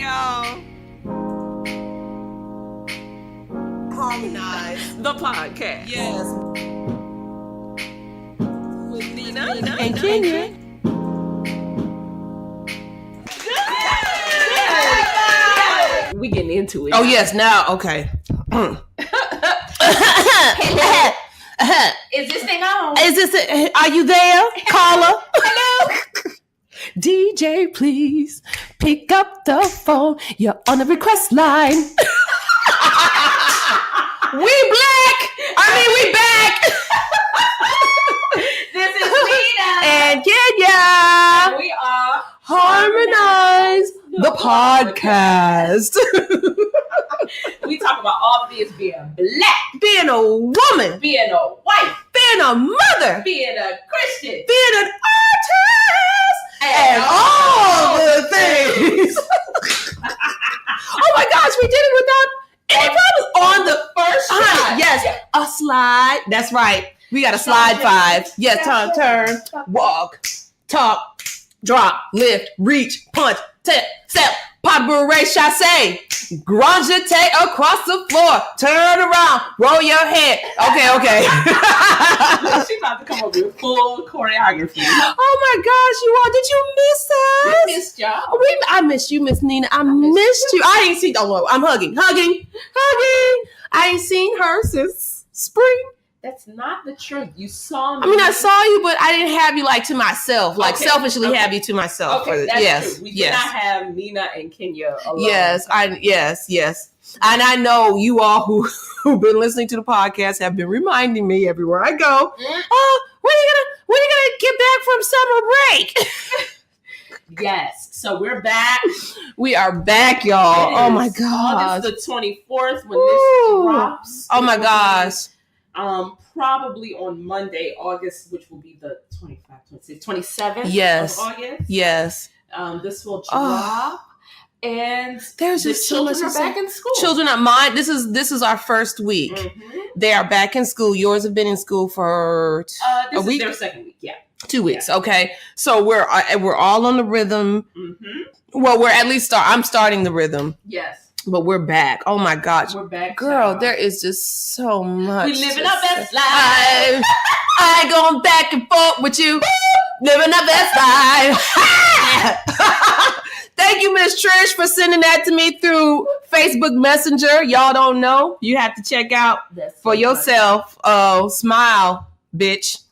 y'all. Harmonize. The podcast. Yes. With Nina And Kenya. We getting into it. Oh, yes. Now, okay. Is this thing on? Are you there, caller? Hello. DJ, please pick up the phone. You're on the request line. We back. This is Nina. And Kenya. And we are Harmonize the podcast. We talk about all things: being black, Being a woman, being a wife, being a mother, being a Christian, being an artist, and all the things. Oh my gosh, we did it without any problems on the first try. Yes, a slide. That's right. We got a slide 5. Yes, turn, walk, talk, drop, lift, reach, punch, step, pas de bourrée, chassé, grand jeté across the floor, turn around, roll your head. Okay. She's about to come up with full choreography. Oh my gosh, you all, did you miss us? I missed y'all. I missed you, Miss Nina. I missed you. I ain't seen, I'm hugging. I ain't seen her since spring. That's not the truth. You saw me. I mean, I saw you, but I didn't have you like to myself, selfishly have you to myself. Okay, that's yes, true. We did not have Nina and Kenya alone. Yes. And I know you all who've been listening to the podcast have been reminding me everywhere I go. Oh, when are you gonna get back from summer break? Yes. So we're back. We are back, y'all. Oh my God. August the 24th when this drops. Oh my gosh. Probably on Monday, August, which will be the 27th Yes. of August. Yes. This will drop. And there's the just so much children are back in school. Children are mine. This is our first week. Mm-hmm. They are back in school. Yours have been in school for this a week. Is their second week. Yeah, 2 weeks. Yeah. Okay, so we're all on the rhythm. Mm-hmm. Well, we're at least I'm starting the rhythm. Yes. But we're back. Oh my gosh. We're back. Girl, now. There is just so much. We living our best life. I ain't going back and forth with you. Living our best life. Thank you, Miss Trish, for sending that to me through Facebook Messenger. Y'all don't know. You have to check out for yourself. Oh, smile, bitch.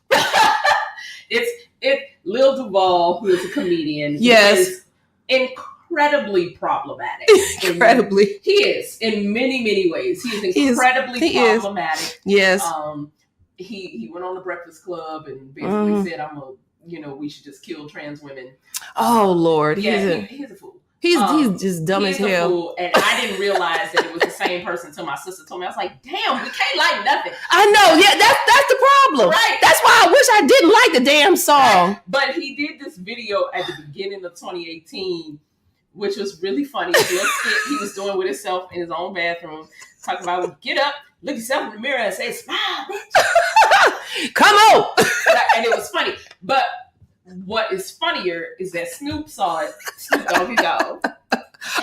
It's Lil Duval, who is a comedian. Yes. Is incredibly problematic. Incredibly. He is in many, many ways. He is incredibly problematic. Yes. He went on the Breakfast Club and basically said, we should just kill trans women. Oh Lord. Yeah, he's a fool. He's just dumb as hell. Fool, and I didn't realize that it was the same person until my sister told me. I was like, damn, we can't like nothing. I know. Yeah, that's the problem. Right. That's why I wish I didn't like the damn song. Right. But he did this video at the beginning of 2018, which was really funny. He was doing with himself in his own bathroom, talking about, get up, look yourself in the mirror and say, smile, bitch. Come on. And it was funny. But what is funnier is that Snoop saw it. Snoop Doggy Dogg.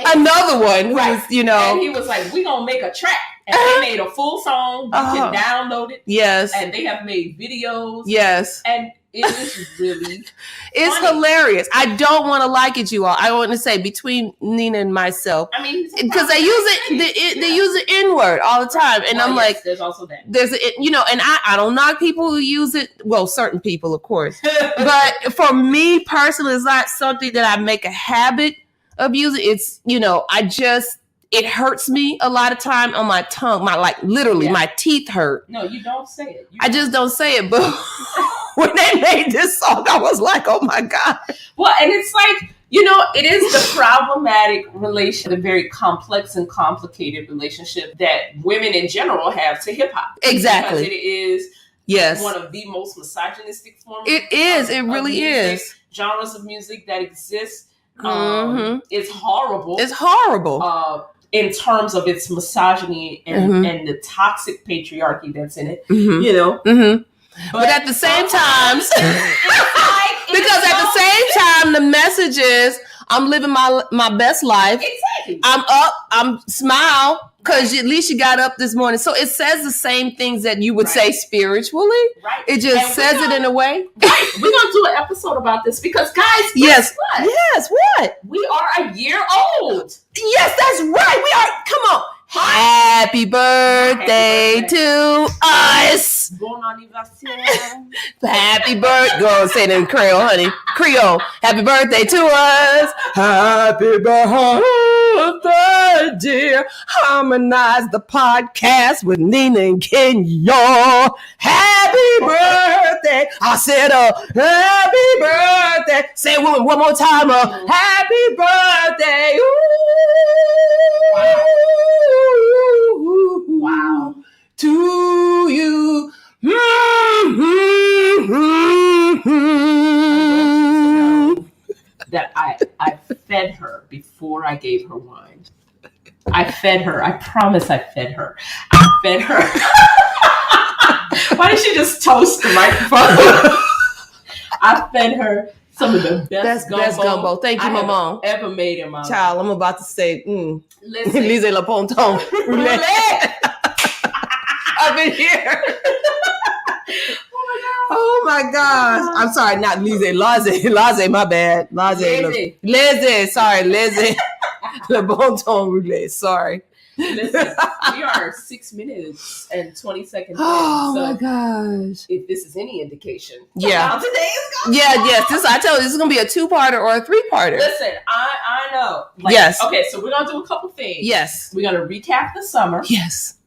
Another one. Right. And he was like, we going to make a track. And they made a full song. You can download it. Yes. And they have made videos. Yes. And it is really It's funny. hilarious. I don't want to like it, you all. I want to say between Nina and myself. I mean, because they use it, they use the N-word all the time. And I'm like, there's also that. And I don't knock people who use it. Well, certain people, of course. But for me personally, it's not something that I make a habit of using. It's, it hurts me a lot of time on my tongue. My teeth hurt. No, you don't say it. I just don't say it. But when they made this song, I was like, oh my God. Well, and it's like, it is the problematic relation, the very complex and complicated relationship that women in general have to hip hop. Exactly. Because it is one of the most misogynistic forms. It is. It really is. Genres of music that exist. It's horrible. It's horrible. In terms of its misogyny and the toxic patriarchy that's in it, But at the same time, because at the same time, the message is, I'm living my best life. Exactly. I'm up. I'm smile. Because at least you got up this morning. So it says the same things that you would say spiritually. Right. It just says it in a way. Right. We're going to do an episode about this because, guys, yes. What? Yes, what? We are a year old. Yes, that's right. We are. Come on. Happy birthday to us. Bon anniversaire. Happy birthday. Go say it in Creole, honey. Creole. Happy birthday to us. Happy birthday, dear. Harmonize the podcast with Nina and Kenya. Happy birthday. I said, happy birthday. Say it one more time. Happy birthday. Wow. Wow. To you. That I fed her before I gave her wine. I fed her. I promise I fed her. I fed her. Why did she just toast the microphone? I fed her some of the best gumbo. Thank you, my mom. Ever made in my life. Child, I'm about to say, Listen. Lise Le Ponton. Roulette. Up in here. Oh my gosh. I'm sorry, not Lise. Lise, my bad. Lise. Sorry, Lise. Le Ponton Roulette. Sorry. Listen, we are 6 minutes and 20 seconds. Oh my gosh! If this is any indication, yeah, today is going. Yes. I tell you, this is gonna be a 2-parter or a 3-parter. Listen, I know. Yes. Okay, so we're gonna do a couple things. Yes. We're gonna recap the summer. Yes.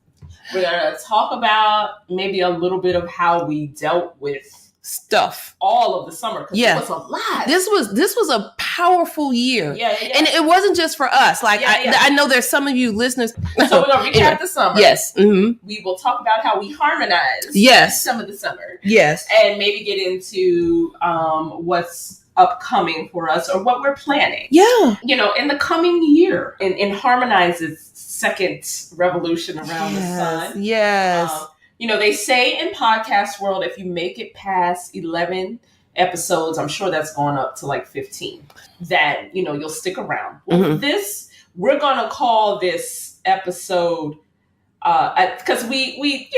We're gonna talk about maybe a little bit of how we dealt with stuff all of the summer because it was a lot. This was a powerful year. Yeah. And it wasn't just for us. Like I know there's some of you listeners. So we're gonna recap the summer. Yes. Mm-hmm. We will talk about how we harmonized. Yes. Some of the summer. Yes. And maybe get into what's upcoming for us or what we're planning. Yeah. In the coming year in Harmonize's second revolution around the sun. Yes. They say in podcast world, if you make it past 11 episodes, I'm sure that's going up to like 15, that, you'll stick around. Well, we're going to call this episode, because we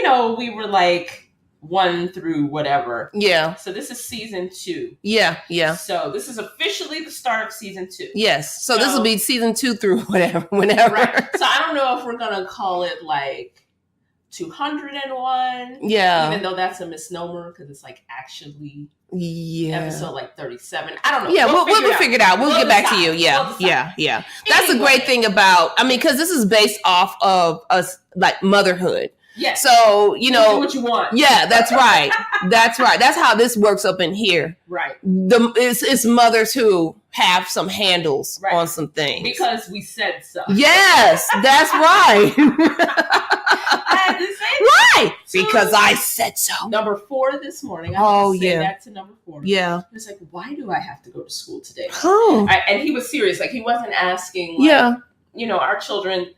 were like 1 through whatever. Yeah. So this is season 2. Yeah. So this is officially the start of season 2. Yes. So this will be season 2 through whenever. Right. So I don't know if we're going to call it like 201. Yeah. Even though that's a misnomer because it's like actually episode like 37. I don't know. Yeah, we'll figure it out. We'll get back to you. Yeah. That's anyway. a great thing about, because this is based off of us, like motherhood. Yeah. So, do what you want. Yeah, that's right. That's right. That's how this works up in here. Right. It's mothers who have some handles on some things. Because we said so. Yes, that's right. I had to say that. Right. Because I said so. Number 4 this morning. I say that to number 4. Yeah. It's like, why do I have to go to school today? Oh. And he was serious. Like, he wasn't asking, our children.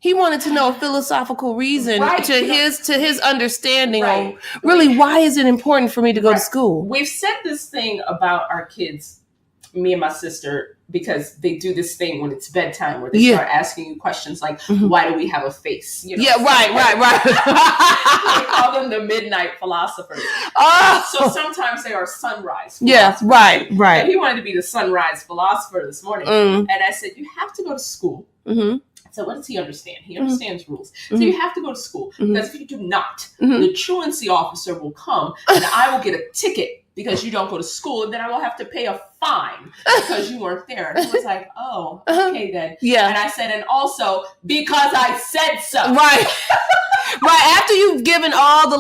He wanted to know a philosophical reason to his understanding of really why is it important for me to go to school. We've said this thing about our kids, me and my sister, because they do this thing when it's bedtime where they start asking you questions like, why do we have a face? Right. They call them the midnight philosophers. Oh. So sometimes they are sunrise philosophers. Yeah, right. And he wanted to be the sunrise philosopher this morning. And I said, you have to go to school. Mm-hmm. So what does he understand? He understands rules. So you have to go to school. Because if you do not, the truancy officer will come and I will get a ticket because you don't go to school. And then I will have to pay a fine because you weren't there. And he was like, oh, okay then. Yeah. And I said, and also because I said so. Right. Right. After you've given all the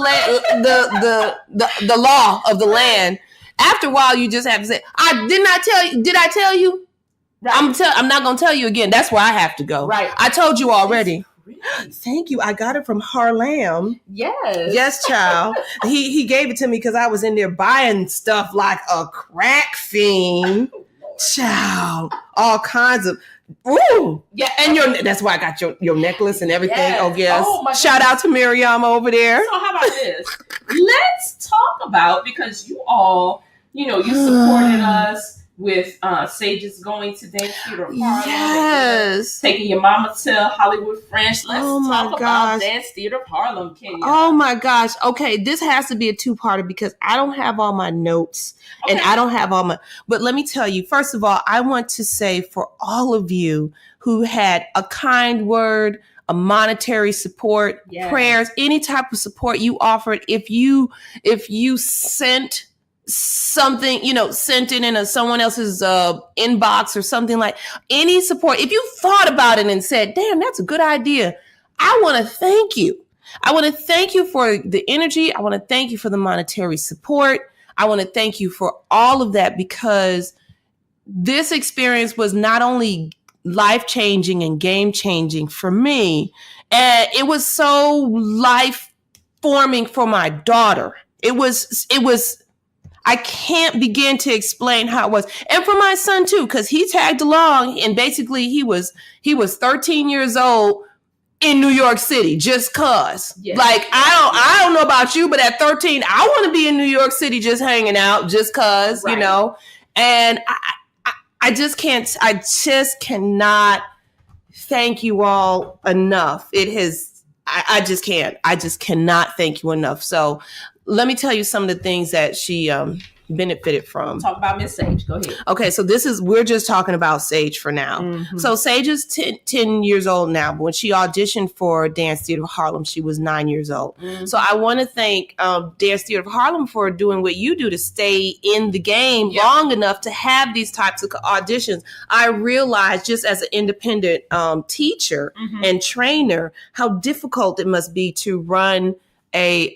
the law of the land, after a while you just have to say, did I tell you? Right. I'm not going to tell you again. That's where I have to go. Right. I told you already. Thank you. I got it from Harlem. Yes, child. He gave it to me because I was in there buying stuff like a crack fiend. Child. All kinds of. Ooh. Yeah. And that's why I got your necklace and everything. Yes. Oh, yes. Oh, shout out to Miriam over there. So how about this? Let's talk about, because you all, you supported us. with Sage's going to Dance Theater of Harlem. Yes. Taking your mama to Hollywood French. Let's talk about Dance Theater of Harlem, Kenya. Oh my gosh. Okay, this has to be a two-parter because I don't have all my notes and I don't have all my... But let me tell you, first of all, I want to say for all of you who had a kind word, a monetary support, prayers, any type of support you offered, if you sent something, sent it in someone else's inbox or something, like any support, if you thought about it and said, damn, that's a good idea, I want to thank you. I want to thank you for the energy. I want to thank you for the monetary support. I want to thank you for all of that, because this experience was not only life-changing and game-changing for me, and it was so life-forming for my daughter. It was I can't begin to explain how it was. And for my son too, because he tagged along, and basically he was 13 years old in New York City just cause. Yeah. Like, I don't know about you, but at 13, I want to be in New York City just hanging out just cause, and I just cannot thank you all enough. I just cannot thank you enough. So let me tell you some of the things that she benefited from. Talk about Miss Sage. Go ahead. Okay, so we're just talking about Sage for now. Mm-hmm. So Sage is 10 years old now, but when she auditioned for Dance Theater of Harlem, she was 9 years old. Mm-hmm. So I want to thank Dance Theater of Harlem for doing what you do to stay in the game long enough to have these types of auditions. I realized, just as an independent teacher and trainer, how difficult it must be to run a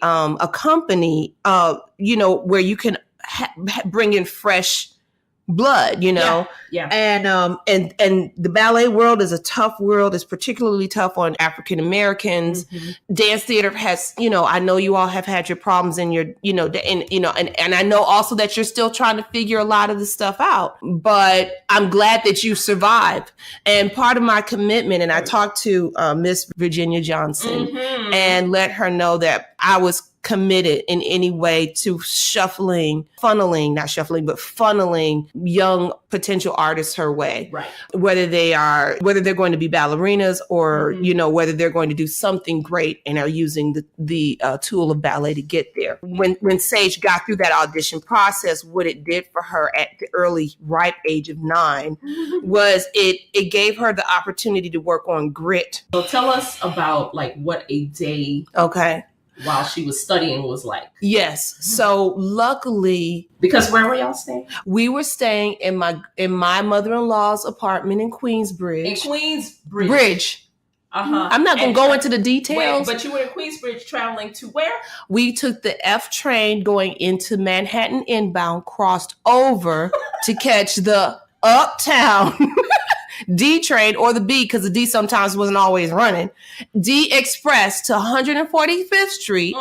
company, where you can bring in fresh blood, and the ballet world is a tough world. It's particularly tough on African Americans. Mm-hmm. Dance theater has, I know you all have had your problems in your, and I know also that you're still trying to figure a lot of this stuff out, but I'm glad that you survived. And part of my commitment, and I talked to Miss Virginia Johnson and let her know that I was committed in any way to funneling young potential artists her way, right? Whether they're going to be ballerinas or, whether they're going to do something great and are using the tool of ballet to get there. When Sage got through that audition process, what it did for her at the early ripe age of 9 was it gave her the opportunity to work on grit. So tell us about what a day while she was studying was like. Yes. So luckily, because where were y'all staying? We were staying in my mother-in-law's apartment in Queensbridge. In Queensbridge. I'm not going to go into the details. Wait, but you were in Queensbridge traveling to where? We took the F train going into Manhattan inbound, crossed over to catch the Uptown D train, or the B, because the D sometimes wasn't always running, D Express to 145th Street,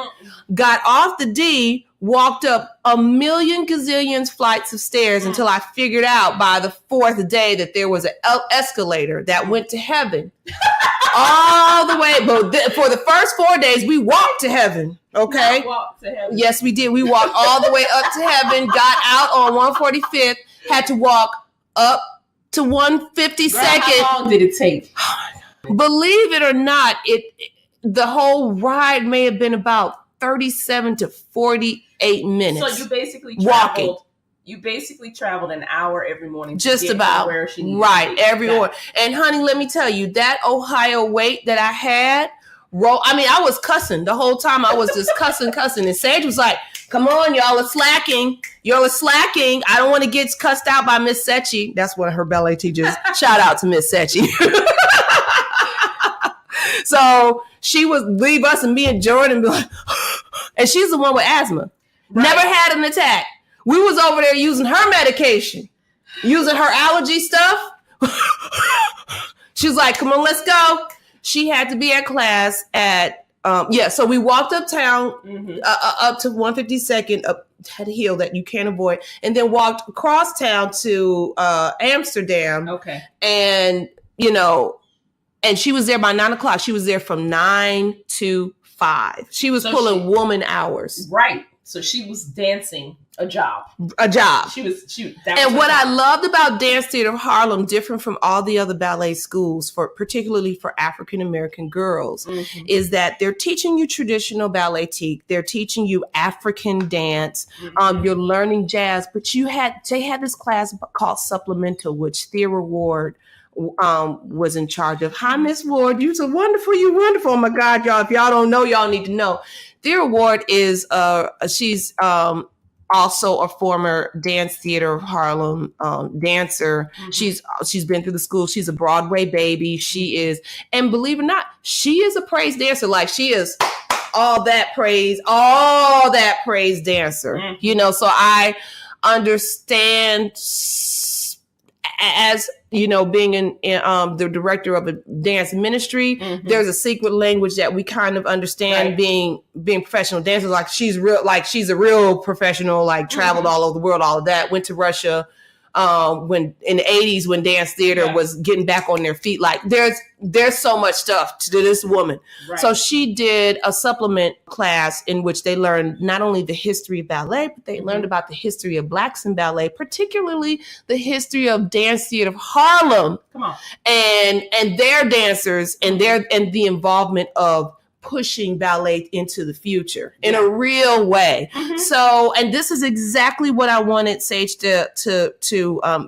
got off the D, walked up a million gazillions flights of stairs until I figured out by the 4th day that there was an escalator that went to heaven. All the way, but for the first 4 days, we walked to heaven. Okay. Walked to heaven. Yes, we did. We walked all the way up to heaven, got out on 145th, had to walk up to 152nd. How long did it take? Believe it or not, the whole ride may have been about 37 to 48 minutes. So you basically traveled. Walking. You basically traveled an hour every morning. Just about where she needed to be. Every morning. And honey, let me tell you, that Ohio wait that I had. I was cussing the whole time. I was just cussing. And Sage was like, come on, y'all are slacking. I don't want to get cussed out by Miss Secchi. That's one of her ballet teachers. Shout out to Miss Secchi. So she would leave us and me and Jordan and be like, and she's the one with asthma. Right. Never had an attack. We was over there using her medication, using her allergy stuff. She was like, come on, let's go. She had to be at class at, so we walked uptown, up to 152nd, up had a hill that you can't avoid, and then walked across town to Amsterdam. Okay. And, and she was there by 9:00. She was there from 9 to 5. She was pulling woman hours. Right. So she was dancing a job. What I loved about Dance Theater of Harlem, different from all the other ballet schools, particularly for African American girls, is that they're teaching you traditional ballet technique. They're teaching you African dance. You're learning jazz, but they had this class called supplemental, which Thera Ward was in charge of. Hi, Miss Ward. You're wonderful. Oh my God, y'all. If y'all don't know, y'all need to know. Thera Ward is she's also a former Dance Theater of Harlem dancer. She's been through the school. She's a Broadway baby. She is, and believe it or not, she is a praise dancer. Like, she is all that praise dancer. You know, so I understand, as you know, being in the director of a dance ministry, there's a secret language that we kind of understand, being professional dancers. Like, she's a real professional, like traveled all over the world, all of that, went to Russia, when in the 80s, when dance theater was getting back on their feet. Like, there's so much stuff to this woman. Right. So she did a supplement class in which they learned not only the history of ballet, but they learned about the history of Blacks in ballet, particularly the history of Dance Theater of Harlem. Come on. And their dancers and the involvement of pushing ballet into the future in a real way. So, and this is exactly what I wanted Sage to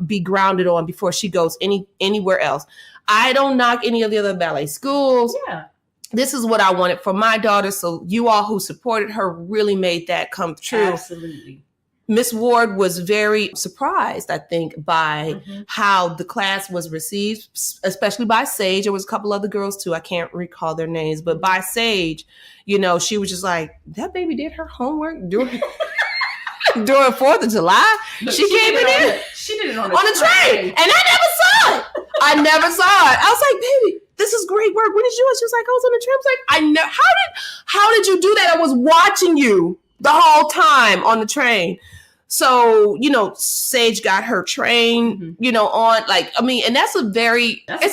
be grounded on before she goes anywhere else. I don't knock any of the other ballet schools. Yeah. This is what I wanted for my daughter. So you all who supported her really made that come true. Absolutely. Miss Ward was very surprised, I think, by how the class was received, especially by Sage. There was a couple other girls too. I can't recall their names, but by Sage, you know, she was just like, that baby did her homework during 4th of July. Look, she came in. She did it on a train. And I never saw it. I was like, baby, this is great work. When did you? She was like, I was on the train. I was like, how did you do that? I was watching you the whole time on the train. So, you know, Sage got her train, you know, on, like, I mean, and it's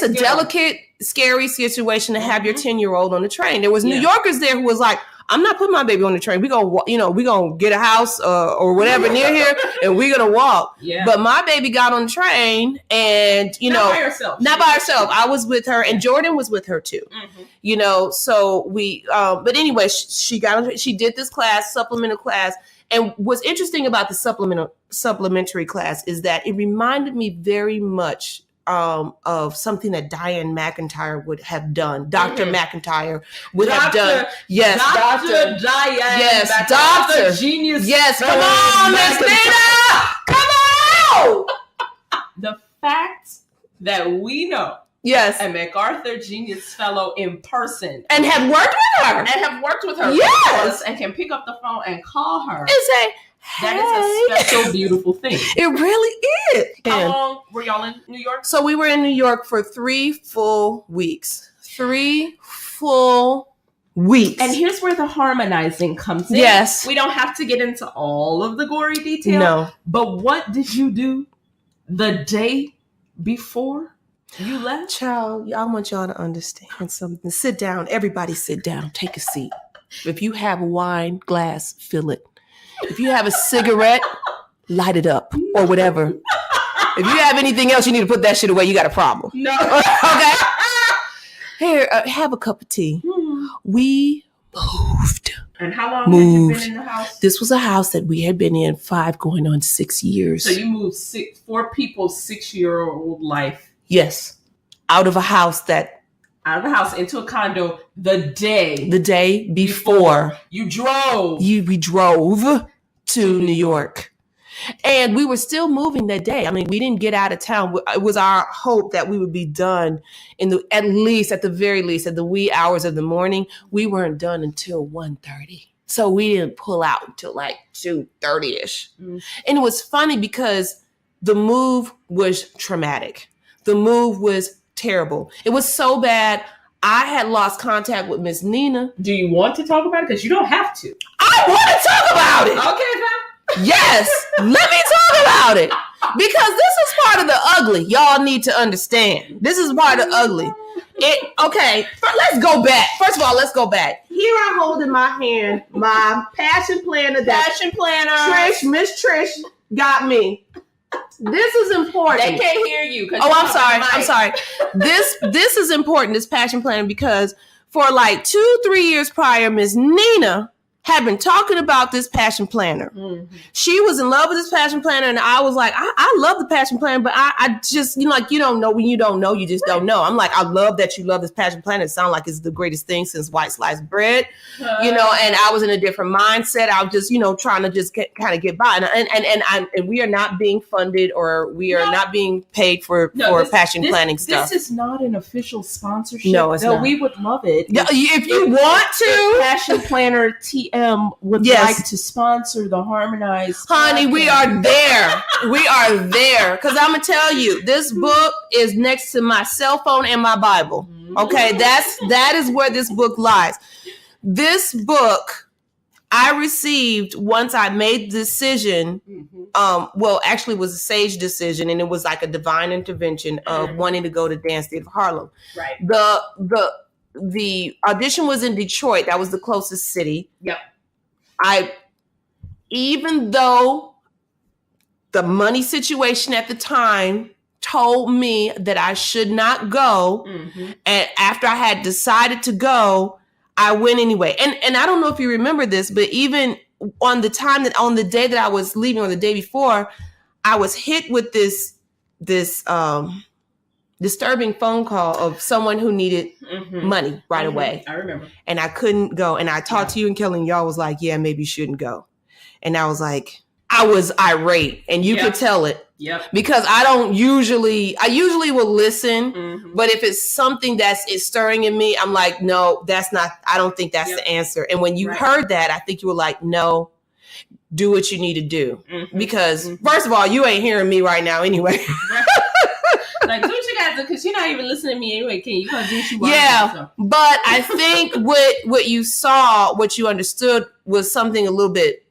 a delicate, scary situation to have your 10-year-old on the train. There was New Yorkers there who was like, I'm not putting my baby on the train. We're going to get a house or whatever near here, and we're going to walk. Yeah. But my baby got on the train and, you know. Not by herself. I was with her, and Jordan was with her too. You know, so but anyway, she did this class, supplemental class. And what's interesting about the supplementary class is that it reminded me very much of something that Diane McIntyre would have done. Dr. McIntyre would have done. Yes, Dr. Diane. Yes, Dr. Genius. Yes, come on, Miss Nina. Come on. The fact that we know. Yes. A MacArthur Genius Fellow in person. And have worked with her. Yes. And can pick up the phone and call her. And say, that is a special, beautiful thing. It really is. How long were y'all in New York? So we were in New York for 3 full weeks. 3 full weeks. And here's where the harmonizing comes in. Yes. We don't have to get into all of the gory detail. No. But what did you do the day before you left? Child, I want y'all to understand something. Sit down. Everybody sit down. Take a seat. If you have a wine glass, fill it. If you have a cigarette, light it up or whatever. If you have anything else, you need to put that shit away. You got a problem. No. Okay? Here, have a cup of tea. We moved. And how long had you been in the house? This was a house that we had been in 5 going on 6 years. So you moved 4 people's 6-year-old life. Yes. Out of a house into a condo the day before you drove. We drove to New York. And we were still moving that day. I mean, we didn't get out of town. It was our hope that we would be done at the very least, at the wee hours of the morning. We weren't done until 1:30. So we didn't pull out until like 2:30ish. And it was funny because the move was traumatic. The move was terrible. It was so bad. I had lost contact with Miss Nina. Do you want to talk about it? Because you don't have to. I want to talk about it. Okay, fam. Yes. Let me talk about it. Because this is part of the ugly. Y'all need to understand. This is part of the ugly. Let's go back. First of all, let's go back. Here I hold in my hand my passion planner. Miss Trish got me. This is important. They can't hear you. Oh, I'm sorry. This is important, this passion planner, because for like 2-3 years prior, Miss Nina had been talking about this passion planner. Mm-hmm. She was in love with this passion planner, and I was like, I love the passion planner, but I just, you don't know when you don't know, you just don't know. I'm like, I love that you love this passion planner. It sounds like it's the greatest thing since white sliced bread, and I was in a different mindset. I was just, trying to just kind of get by, and we are not being funded, or we are not being paid for passion planning stuff. This is not an official sponsorship. No, it's not. We would love it. If you want to, Passion Planner TM would like to sponsor the Harmonize. Honey, podcast. We are there. We are there. Because I'm going to tell you, this book is next to my cell phone and my Bible. Okay, that is where this book lies. This book I received once I made the decision. Actually it was a sage decision, and it was like a divine intervention of wanting to go to Dance Theater of Harlem. Right. The audition was in Detroit. That was the closest city. Yep. Even though the money situation at the time told me that I should not go, and after I had decided to go, I went anyway. And I don't know if you remember this, but even on the day that I was leaving, on the day before, I was hit with this disturbing phone call of someone who needed money right away. I remember. And I couldn't go. And I talked to you and Kelly, and y'all was like, yeah, maybe you shouldn't go. And I was like, I was irate, and you could tell it. Yep. Because I usually will listen, but if it's something is stirring in me, I'm like, no, I don't think that's the answer. And when you heard that, I think you were like, no, do what you need to do. Because first of all, you ain't hearing me right now anyway. Like, do what you gotta do, because you're not even listening to me anyway. Can you come do what you want? Yeah, but I think what you saw, what you understood, was something a little bit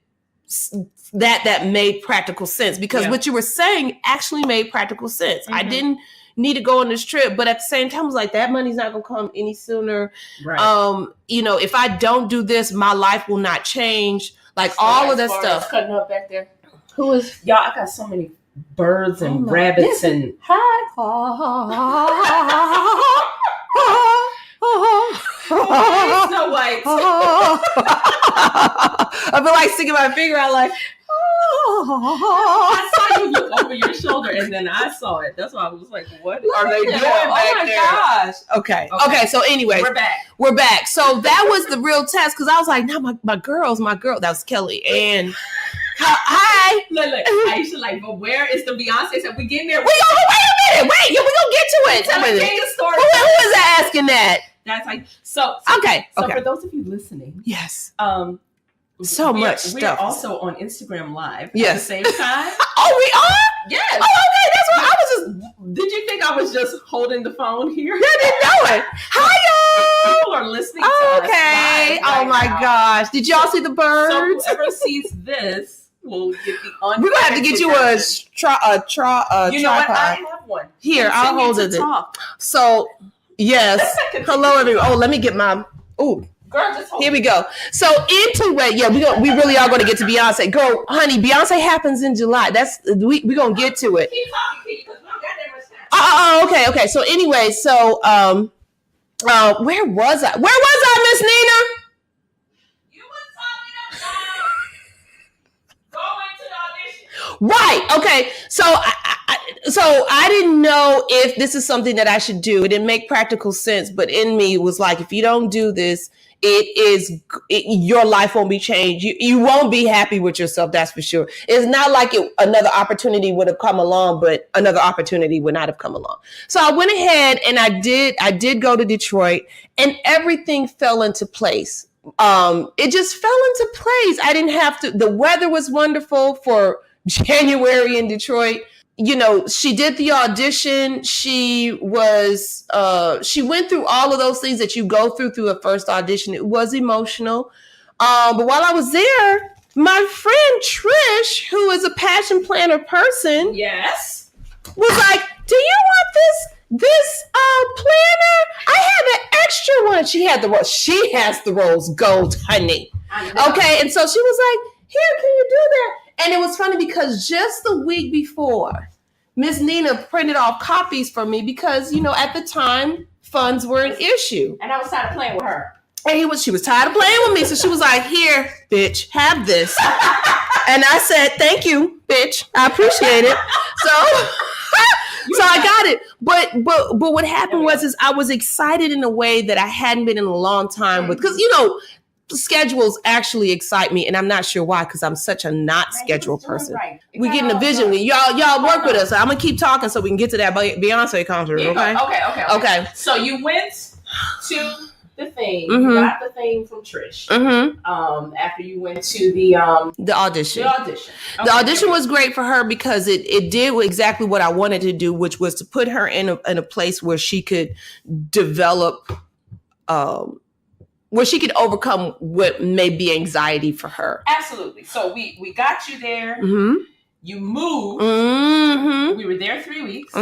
that made practical sense, because what you were saying actually made practical sense. I didn't need to go on this trip, but at the same time, I was like, that money's not gonna come any sooner. Right. If I don't do this, my life will not change. Like all of that stuff. Cutting up back there. Who is y'all? I got so many birds and rabbits and hi. Snow White. I feel like sticking my finger out like. I saw you look over your shoulder, and then I saw it. That's why I was like, "What are they doing back there?" Gosh. Okay. So anyway, we're back. So that was the real test, because I was like, "No, my girl." That was Kelly and. Hi. Look. Aisha, like, but where is the Beyonce? So we getting there. Wait a minute. Wait, we're gonna get to it. Tell me the story. Who is asking that? That's like so. Okay. So for those of you listening, yes. We're stuff. also on Instagram Live at the same time. Oh, we are? Yes. Oh, okay. That's what I was just. Did you think I was just holding the phone here? I didn't know it. Hi, y'all. People are listening to us. Okay. Oh my gosh. Did y'all see the birds? So whoever sees this will get the We're gonna have to get you a tripod. You know what? I have one. Here, I'll hold it. So yes. Hello, everyone. Oh, let me get my. Oh. Girl, just hold Here we go. So into it, we really are going to get to Beyonce. Girl, honey, Beyonce happens in July. We going to get to it. Keep talking, because we don't got that much time. Okay. So anyway, where was I? Miss Nina? You were talking about going to the audition. Right. Okay. So I didn't know if this is something that I should do. It didn't make practical sense, but in me was like, if you don't do this, your life won't be changed. You won't be happy with yourself. That's for sure. It's not like another opportunity would have come along, but another opportunity would not have come along. So I went ahead and I did go to Detroit, and everything fell into place. It just fell into place. I didn't have to. The weather was wonderful for January in Detroit. She did the audition. She went through all of those things that you go through a first audition. It was emotional. But while I was there, my friend Trish, who is a passion planner person, yes, was like, do you want this planner? I but she had the rose. She has the rose gold, honey. Okay, and so she was like, here, can you do that? And it was funny because just the week before, Miss Nina printed off copies for me because, at the time, funds were an issue. And I was tired of playing with her. And she was tired of playing with me. So she was like, here, bitch, have this. And I said, thank you, bitch. I appreciate it. So I got it. But what happened was I was excited in a way that I hadn't been in a long time with, because, schedules actually excite me, and I'm not sure why, because I'm such a not schedule person. Right. We getting a vision. Y'all work with us. I'm gonna keep talking so we can get to that Beyonce concert. Okay. So you went to the thing, you got the thing from Trish. After you went to the audition. The audition was great for her because it did exactly what I wanted to do, which was to put her in a place where she could develop. Where she could overcome what may be anxiety for her. Absolutely. So we got you there. You moved. We were there 3 weeks.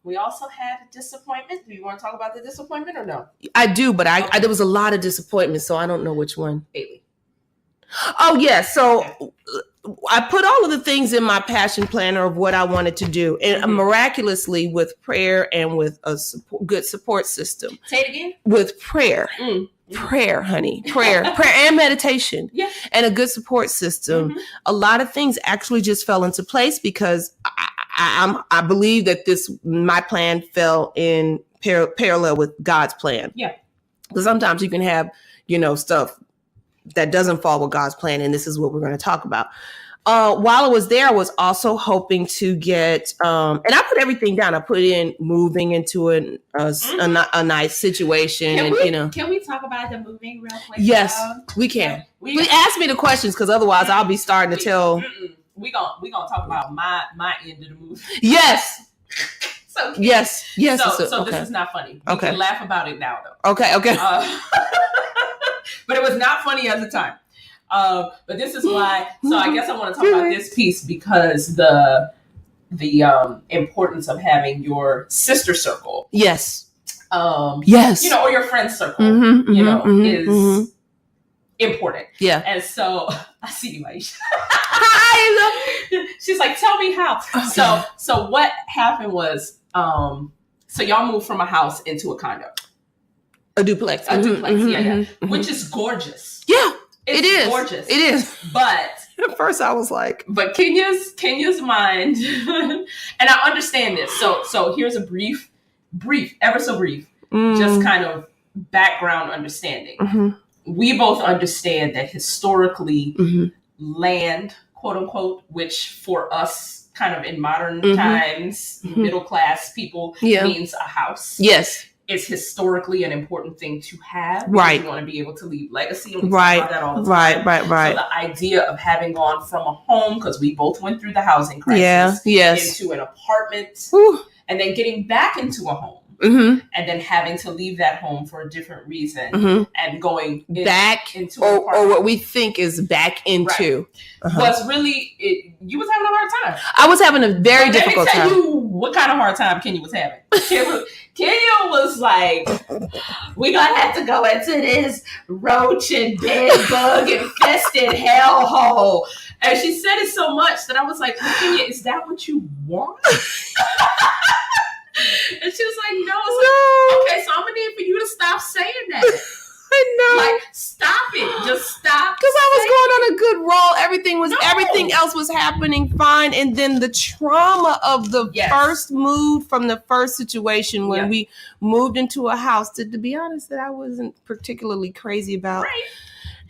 We also had a disappointment. Do you want to talk about the disappointment or no? I do, but I there was a lot of disappointment, so I don't know which one. Bailey. Oh, yeah. So I put all of the things in my passion planner of what I wanted to do. And miraculously, with prayer and with a good support system. Say it again. With prayer. Prayer, honey. Prayer and meditation. Yeah. And a good support system. A lot of things actually just fell into place because I believe that my plan fell in parallel with God's plan. Yeah. Because sometimes you can have, stuff that doesn't fall with God's plan. And this is what we're going to talk about. While I was there, I was also hoping to get, and I put everything down. I put in moving into a nice situation. Can we talk about the moving real quick? Yes, we can. We ask me the questions because otherwise I'll be starting to tell. We gonna talk about my end of the movie. Yes. So yes. So this is not funny. We can laugh about it now, though. Okay. But it was not funny at the time. But this is why. So I guess I want to talk about this piece because the importance of having your sister circle. Yes. Yes. Or your friend circle. Is important. Yeah. And so I see you, Aisha. Hi. She's like, tell me how. Okay. So what happened was, so y'all moved from a house into a condo. A duplex. Which is gorgeous. Yeah. It is gorgeous. It is. But at first I was like, but Kenya's mind, and I understand this. So here's a brief, ever so brief, just kind of background understanding. We both understand that historically, land, quote unquote, which for us, kind of in modern times, middle class people, means a house. Yes. Is historically an important thing to have. Right. You want to be able to leave legacy. And we talk about that all the time. Right. So the idea of having gone from a home, because we both went through the housing crisis, into an apartment, and then getting back into a home, and then having to leave that home for a different reason, and going back into or what we think is back into. Was really, you was having a hard time. I was having a very difficult time. Let me tell you what kind of hard time Kenya was having. Kenya was like, we gonna have to go into this roach and bed bug infested hellhole. And she said it so much that I was like, Kenya, is that what you want? And she was like, no. Okay, so I'm gonna need for you to stop saying that. I know. Like, stop it. Just stop. Because I was going on a good roll. Everything else was happening fine. And then the trauma of the first move from the first situation when we moved into a house, to be honest, that I wasn't particularly crazy about. Right.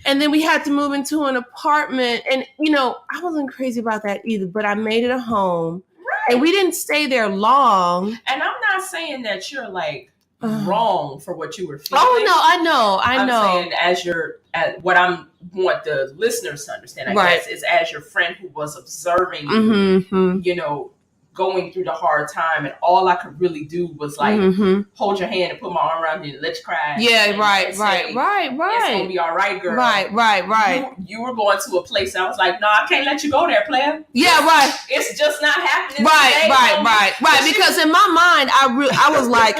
And then we had to move into an apartment. And, I wasn't crazy about that either, but I made it a home. Right. And we didn't stay there long. And I'm not saying that you're like, wrong for what you were feeling. Oh no, I know. I'm saying what I want the listeners to understand, I guess, is as your friend who was observing you, going through the hard time, and all I could really do was like hold your hand and put my arm around you and let you cry. Yeah, right. It's gonna be all right, girl. Right. You were going to a place and I was like, no, I can't let you go there, player. Yeah, right. It's just not happening. Right. Because in my mind, I was like,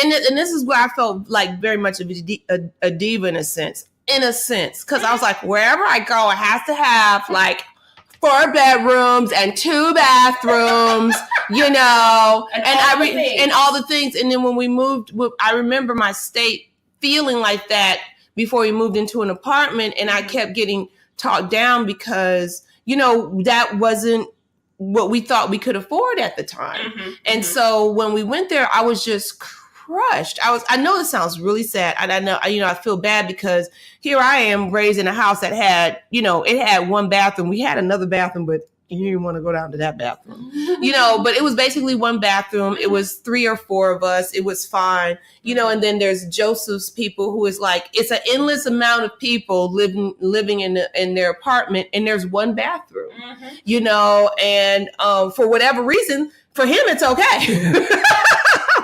And this is where I felt like very much of a diva in a sense, because I was like, wherever I go, I have to have like 4 bedrooms and 2 bathrooms, and all the things. And then when we moved, I remember my state feeling like that before we moved into an apartment, and I kept getting talked down because, that wasn't what we thought we could afford at the time. And so when we went there, I was just crushed. I know this sounds really sad. And I know, I feel bad because here I am raised in a house that had, it had 1 bathroom. We had another bathroom, but you didn't want to go down to that bathroom, but it was basically 1 bathroom. It was 3 or 4 of us. It was fine, and then there's Joseph's people who is like, it's an endless amount of people living in their apartment, and there's 1 bathroom, and for whatever reason, for him, it's okay.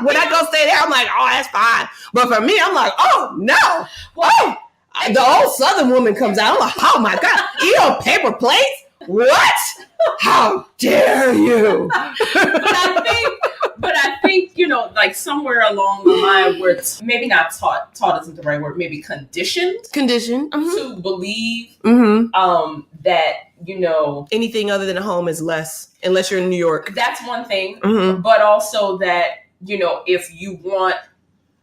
When I go stay there, I'm like, oh, that's fine. But for me, I'm like, oh, no. Whoa. The old Southern woman comes out. I'm like, oh, my God. Eat on paper plates? What? How dare you? But I think, like somewhere along the line where it's maybe not taught isn't the right word, maybe conditioned to believe that, anything other than a home is less, unless you're in New York. That's one thing. But also that, if you want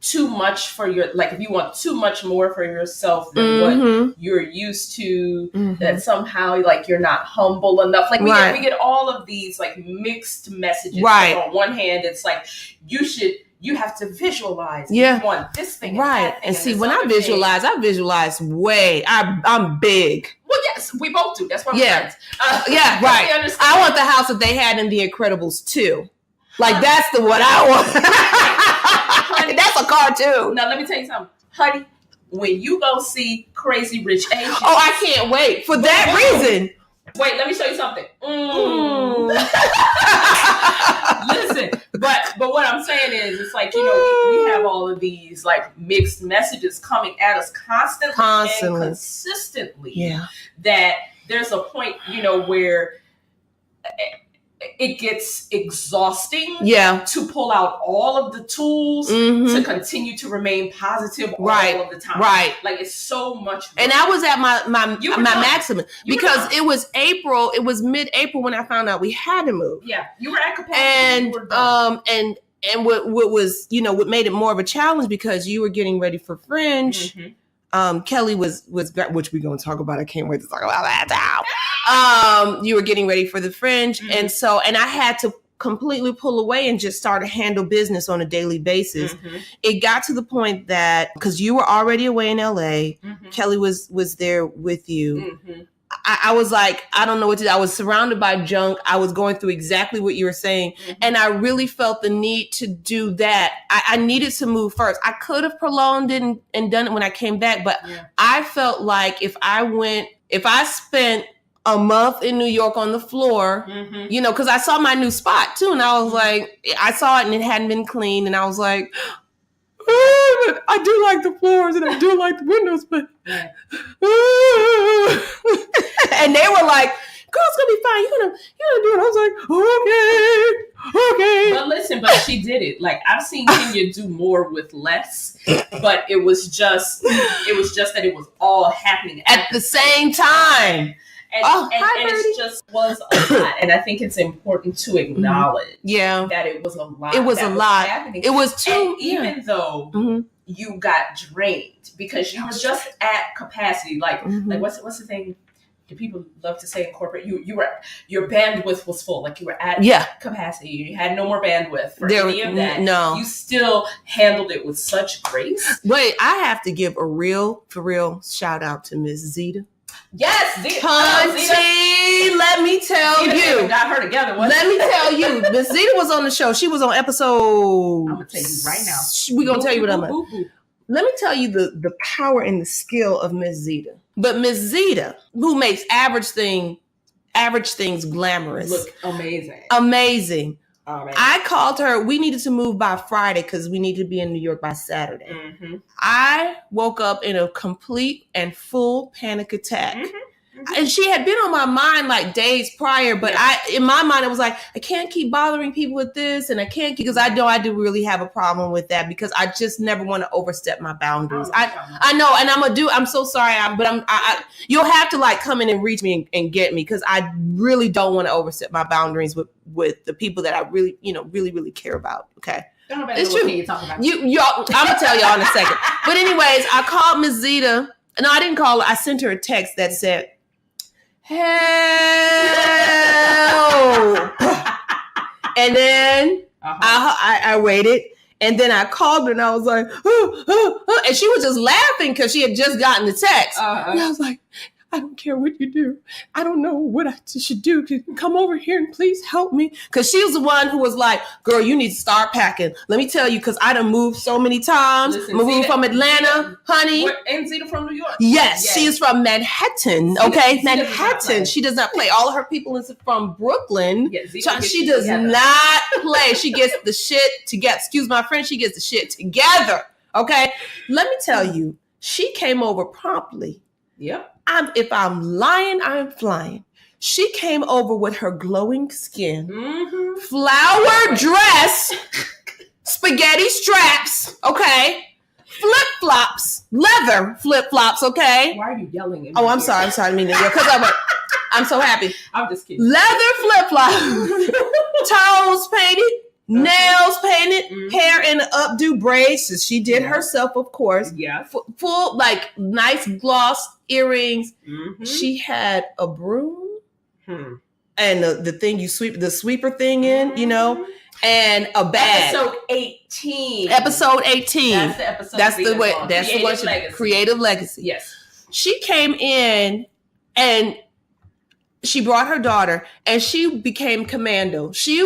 too much if you want too much more for yourself than what you're used to, that somehow like you're not humble enough. Like we get all of these like mixed messages. Right. Like, on one hand, it's like you have to visualize. Yeah. You want this thing. Right. And see, when I visualize way. I'm big. Well, yes, we both do. That's why we're friends. Right. I want the house that they had in The Incredibles 2. Like that's the one I want. Honey, that's a cartoon. Now let me tell you something, honey. When you go see Crazy Rich Asians, I can't wait for that reason. Wait, let me show you something. Listen, but what I'm saying is, it's like we have all of these like mixed messages coming at us constantly. And consistently. Yeah. That there's a point where it gets exhausting to pull out all of the tools to continue to remain positive all of the time. Right. Like it's so much work. And I was at my maximum because it was April. It was mid-April when I found out we had to move. Yeah. You were at capacity. And what was, what made it more of a challenge because you were getting ready for Fringe. Kelly was which we're going to talk about. I can't wait to talk about that now. You were getting ready for the Fringe. And I had to completely pull away and just start to handle business on a daily basis. It got to the point that because you were already away in LA, Kelly was there with you. I was like, I don't know what to do. I was surrounded by junk. I was going through exactly what you were saying. And I really felt the need to do that. I needed to move first. I could have prolonged it and done it when I came back. But I felt like if I spent a month in New York on the floor, because I saw my new spot too. And I was like, I saw it and it hadn't been cleaned. And I was like, but I do like the floors and I do like the windows, but and they were like, "Girl, it's gonna be fine. You're gonna do it." I was like, "Okay." But listen, she did it. Like I've seen Kenya do more with less, but it was just that it was all happening at the same time. And it just was a lot. And I think it's important to acknowledge that it was a lot. It was a lot. Happening. It was too. And even though you got drained because you were just at capacity, like what's the thing? Do people love to say in corporate? Your bandwidth was full. Like you were at capacity. You had no more bandwidth for any of that. No, you still handled it with such grace. Wait, I have to give a real shout out to Miss Zeta. Yes, Hunty, let me tell you. Got her together. Let me tell you. Miss Zeta was on the show. She was on episode. I'm going to tell you right now. We're going to tell you what I'm going to. Let me tell you the power and the skill of Miss Zeta. But Miss Zeta, who makes average things glamorous. Look amazing. Amazing. I called her. We needed to move by Friday because we needed to be in New York by Saturday. I woke up in a complete and full panic attack And she had been on my mind like days prior, but in my mind, it was like, I can't keep bothering people with this, and I can't, because I know I do really have a problem with that, because I just never want to overstep my boundaries. I know, and I'm so sorry, but you'll have to like come in and reach me and get me, because I really don't want to overstep my boundaries with the people that I really, really care about. Okay. It's true. I'm gonna tell y'all in a second. But anyways, I called Miss Zeta. No, I didn't call her. I sent her a text that said, "Help!" And then I waited, and then I called her, and I was like, and she was just laughing because she had just gotten the text. And I was like, I don't care what you do. I don't know what I should do. Come over here and please help me. Because she was the one who was like, girl, you need to start packing. Let me tell you, because I done moved so many times. Moved from Atlanta, honey. And Zeta from New York. Yes, she is from Manhattan. Okay, Manhattan. She does not play. All of her people is from Brooklyn. She does not play. She gets the shit together. Excuse my French. She gets the shit together. Okay, let me tell you, she came over promptly. Yep. If I'm lying, I'm flying. She came over with her glowing skin, flower dress, spaghetti straps, okay, flip-flops, leather flip-flops, okay. Why are you yelling at me? Oh, I'm sorry. I mean, because I'm so happy. I'm just kidding. Leather flip-flops, toes painted, nails painted, hair in an updo braids. She did herself, of course. Yeah. Full, like, nice gloss earrings. She had a broom and the thing you sweep, the sweeper thing in, and a bag. Episode 18. That's the episode. That's the way. That's the one. Creative Legacy. Yes. She came in and she brought her daughter, and she became commando. She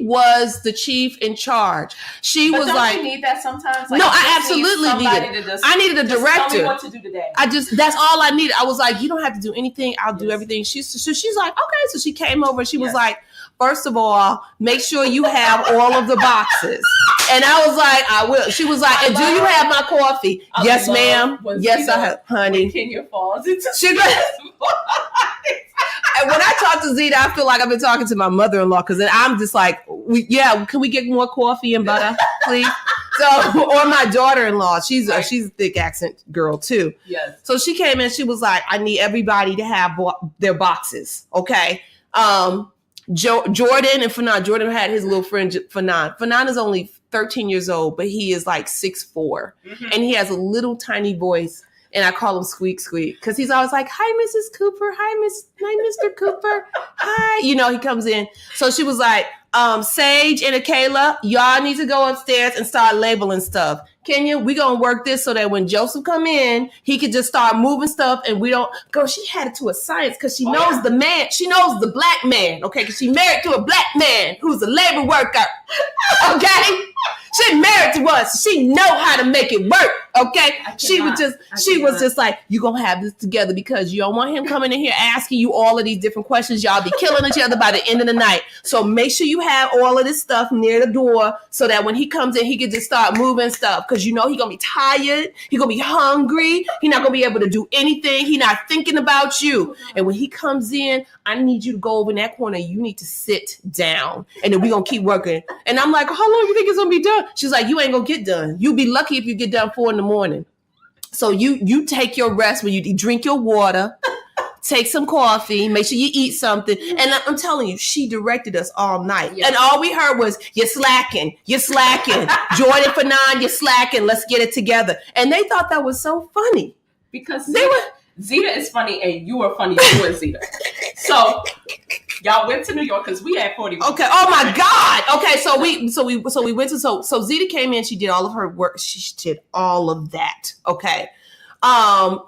was the chief in charge. She was like, you need that sometimes? No, I absolutely needed it. I needed a director. Tell me what to do today. That's all I needed. I was like, you don't have to do anything. I'll do everything. She's like, okay. So she came over and she was like, first of all, make sure you have all of the boxes. And I was like, I will. She was like, and do you have my coffee? Yes, ma'am. Yes, I have, honey. Kenya falls into And when I talk to Zeta, I feel like I've been talking to my mother-in-law, because then I'm just like, can we get more coffee and butter, please? Or my daughter-in-law, she's a thick accent girl too. Yes. So she came in, she was like, I need everybody to have their boxes, okay? Jordan and Fanon. Jordan had his little friend Fanon. Fanon is only 13 years old, but he is like 6'4", and he has a little tiny voice. And I call him Squeak Squeak, because he's always like, hi, Mrs. Cooper. Hi, Mr. Cooper. Hi. He comes in. So she was like, Sage and Akayla, y'all need to go upstairs and start labeling stuff. Kenya, we going to work this so that when Joseph come in, he could just start moving stuff, and we don't go. She had it to a science, because she knows the man. She knows the black man, okay? Because she married to a black man who's a labor worker, okay? She married to us. She know how to make it work, okay? She was just like, you gonna have this together, because you don't want him coming in here asking you all of these different questions. Y'all be killing each other by the end of the night. So make sure you have all of this stuff near the door, so that when he comes in, he can just start moving stuff, because he gonna be tired. He gonna be hungry. He not gonna be able to do anything. He not thinking about you. And when he comes in, I need you to go over in that corner. You need to sit down, and then we gonna keep working. And I'm like, how long do you think it's gonna be done? She's like, you ain't gonna get done. You'll be lucky if you get done 4 a.m. So you take your rest when you drink your water, take some coffee, make sure you eat something. And I'm telling you, she directed us all night. Yes. And all we heard was, you're slacking. Jordan for 9, you're slacking. Let's get it together. And they thought that was so funny. Because Zeta is funny, and you are funny too, and Zeta. So y'all went to New York, because we had 40 minutes. Okay. Oh my God. Okay. So we went to so Zeta came in. She did all of her work. She did all of that. Okay.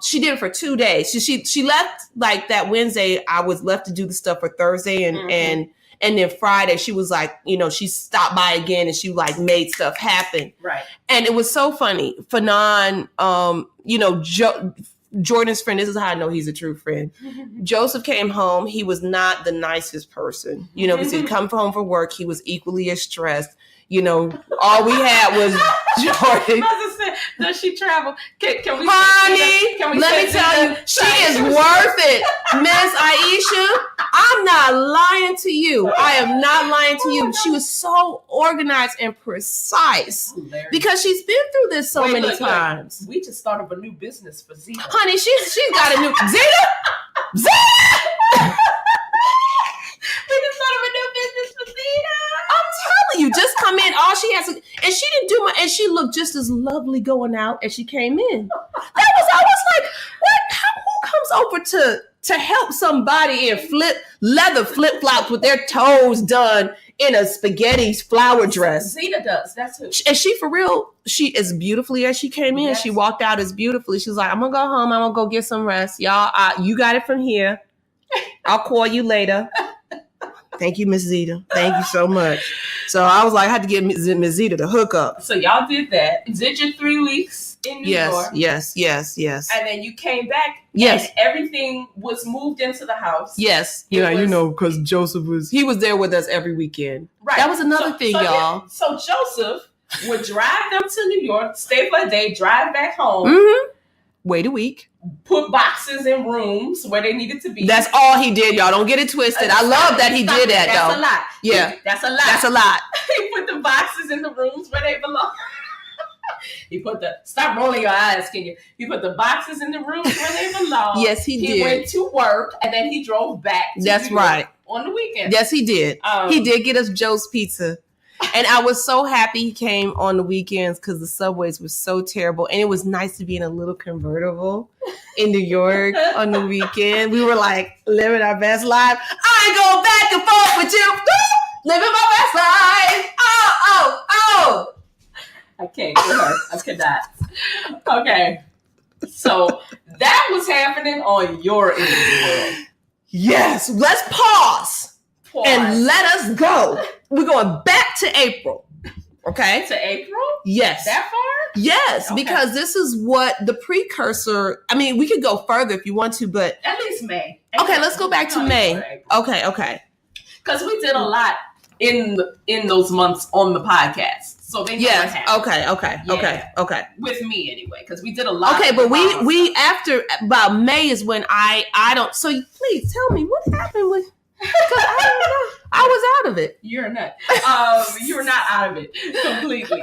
She did it for 2 days. She left like that Wednesday. I was left to do the stuff for Thursday, and then Friday she was like, she stopped by again, and she like made stuff happen. Right. And it was so funny. Fanon, Jordan's friend, this is how I know he's a true friend. Joseph came home. He was not the nicest person, because he'd come home from work. He was equally as stressed. All we had was Jordan. Does she travel? Can we, honey? Can we let me tell you, she is worth it, Miss Aisha. I'm not lying to you. I am not lying to you. She was so organized and precise because she's been through this so many times. Look, we just started a new business for Zeta. Honey, she's got a new Zeta. Zeta. We just started a new business for Zeta. I'm telling you, just come in. All she has to, and she didn't do much, and she looked just as lovely going out as she came in. I was like, what? Who comes over to help somebody in leather flip flops with their toes done in a spaghetti flower dress? Zeta does. That's who. And she for real. She as beautifully as she came in. Yes. She walked out as beautifully. She was like, I'm gonna go home. I'm gonna go get some rest, y'all. You got it from here. I'll call you later. Thank you, Miss Zeta. Thank you so much. So I was like, I had to get Miss Zeta to hook up. So y'all did that. Did your 3 weeks in New York? Yes. And then you came back. Yes. And everything was moved into the house. Yes. Because Joseph was there with us every weekend. Right. That was another thing, y'all. So Joseph would drive them to New York, stay for a day, drive back home. Mm-hmm. Wait a week. Put boxes in rooms where they needed to be. That's all he did, y'all. Don't get it twisted. I love that he did that, though. That's a lot. Yeah. That's a lot. That's a lot. He put the boxes in the rooms where they belong. He put stop rolling your eyes, can you? He put the boxes in the rooms where they belong. Yes, he did. He went to work and then he drove back to That's New York right. on the weekend. Yes, he did. He did get us Joe's Pizza. And I was so happy he came on the weekends because the subways were so terrible. And it was nice to be in a little convertible in New York on the weekend. We were like living our best life. I ain't going back and forth with you. Living my best life. Oh. I can't with her. I cannot. Okay. So that was happening on your end of the world. Yes. Let's pause. And let us go. We're going back to April. Okay? To April? Yes. That far? Yes, okay. Because this is what the precursor, I mean, we could go further if you want to, but. At least May. Okay, let's go back to May. Okay. Because we did a lot in those months on the podcast. So they know what happened. Okay. With me anyway, because we did a lot. Okay, but we after about May is when I don't, so please tell me what happened with. Because I don't know. I was out of it. You're not. You were not out of it completely.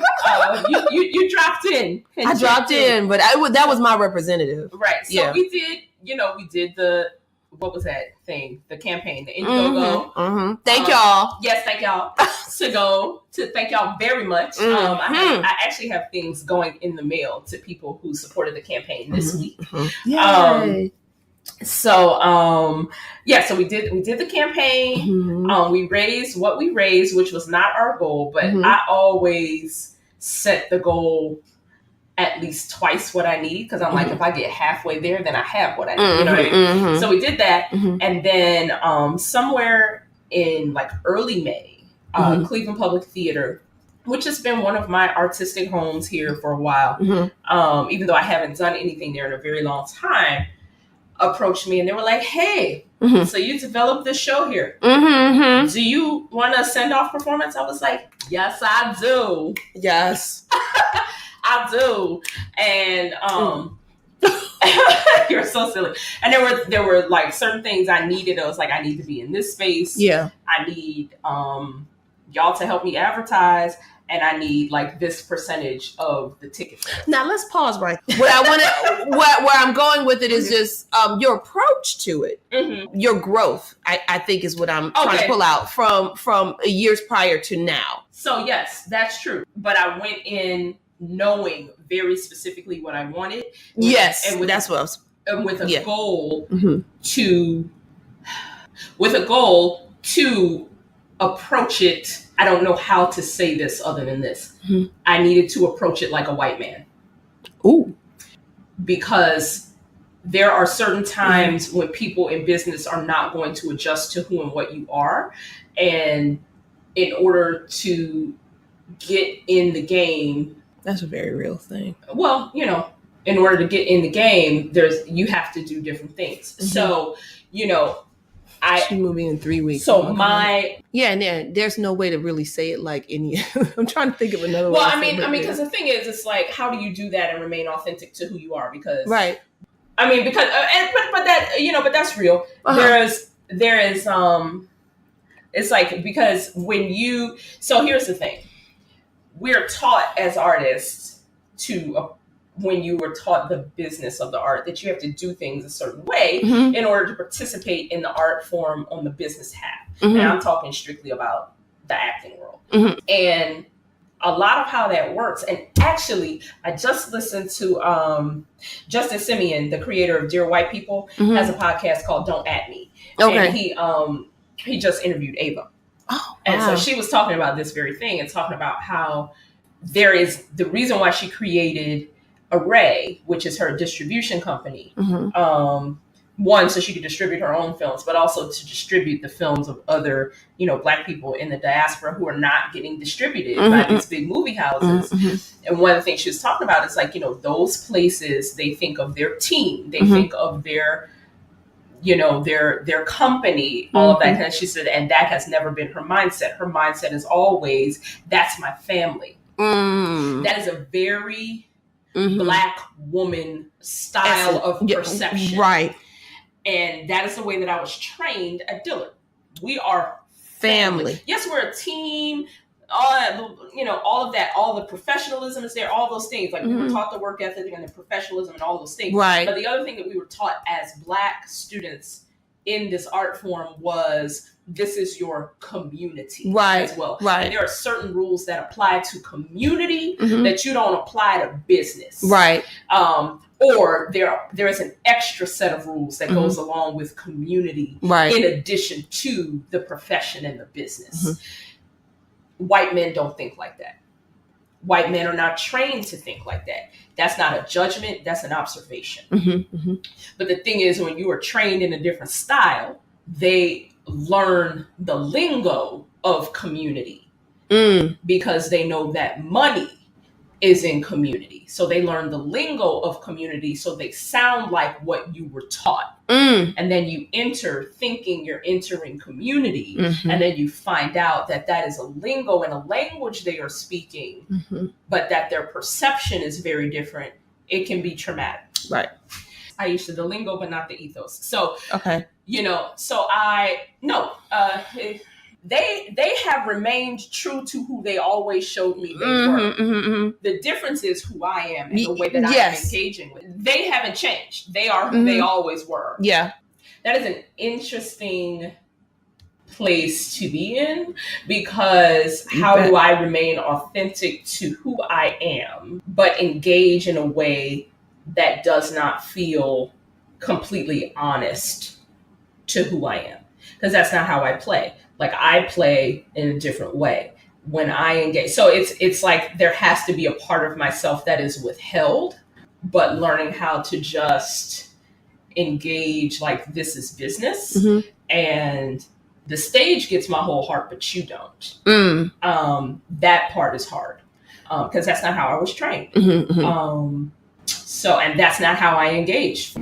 You dropped in. I dropped in, but that was my representative. Right. So we did the, what was that thing? The campaign, the Indiegogo. Mm-hmm. Thank y'all. Yes, thank y'all. Thank y'all very much. I actually have things going in the mail to people who supported the campaign this week. Yay. So we did the campaign. We raised what we raised, which was not our goal, but I always set the goal at least twice what I need, because I'm like, if I get halfway there, then I have what I need. You know what I mean? So we did that, and then somewhere in like early May, Cleveland Public Theater, which has been one of my artistic homes here for a while, even though I haven't done anything there in a very long time, approached me and they were like, hey, so you developed this show here. Do you want a send-off performance? I was like, yes, I do. Yes. I do. And you're so silly. And there were like certain things I needed. I was like, I need to be in this space. Yeah. I need y'all to help me advertise. And I need like this percentage of the ticket sales. Now let's pause right there. Where I'm going with it is just your approach to it, your growth. I think is what I'm trying to pull out from years prior to now. So yes, that's true. But I went in knowing very specifically what I wanted. Yes, and that's what I was. With a goal to approach it. I don't know how to say this other than this. I needed to approach it like a white man. Ooh. Because there are certain times when people in business are not going to adjust to who and what you are. And in order to get in the game. That's a very real thing. Well, in order to get in the game, you have to do different things. So, She's moving in 3 weeks. So and there's no way to really say it like any. I'm trying to think of another way. Well, I mean, because the thing is, it's like, how do you do that and remain authentic to who you are? Because right. I mean, because but that, you know, but that's real. There is it's like, because so here's the thing. We're taught as artists when you were taught the business of the art, that you have to do things a certain way in order to participate in the art form on the business half. And I'm talking strictly about the acting world. And a lot of how that works. And actually, I just listened to Justin Simeon, the creator of Dear White People, has a podcast called Don't At Me. Okay. And he just interviewed Ava. Oh, and so she was talking about this very thing and talking about how there is the reason why she created Array, which is her distribution company. One, so she could distribute her own films, but also to distribute the films of other, you know, Black people in the diaspora who are not getting distributed by these big movie houses. And one of the things she was talking about is like, you know, those places, they think of their team, they think of their, you know, their company, all of that kind of. She said, and that has never been her mindset. Her mindset is always, that's my family. That is a very Black woman style of perception. Right. And that is the way that I was trained at Dillard. We are family. Yes, we're a team. All of that, all the professionalism is there, all those things. Like we were taught the work ethic and the professionalism and all those things. Right. But the other thing that we were taught as Black students in this art form was, this is your community as well. Right. And there are certain rules that apply to community that you don't apply to business. Right. Or there is an extra set of rules that goes along with community in addition to the profession and the business. White men don't think like that. White men are not trained to think like that. That's not a judgment. That's an observation. But the thing is, when you are trained in a different style, they learn the lingo of community because they know that money is in community. So they learn the lingo of community, so they sound like what you were taught. And then you enter thinking you're entering community, and then you find out that that is a lingo and a language they are speaking, but that their perception is very different. It can be traumatic. Right. I used to the lingo, but not the ethos. So, you know, so they have remained true to who they always showed me they were. The difference is who I am and the way that I am engaging with. They haven't changed. They are who they always were. Yeah. That is an interesting place to be in, because how do I remain authentic to who I am, but engage in a way that does not feel completely honest to who I am? Because that's not how I play. Like, I play in a different way when I engage. So it's like there has to be a part of myself that is withheld, but learning how to just engage like this is business. And the stage gets my whole heart, but you don't. That part is hard because that's not how I was trained. So, and that's not how I engage.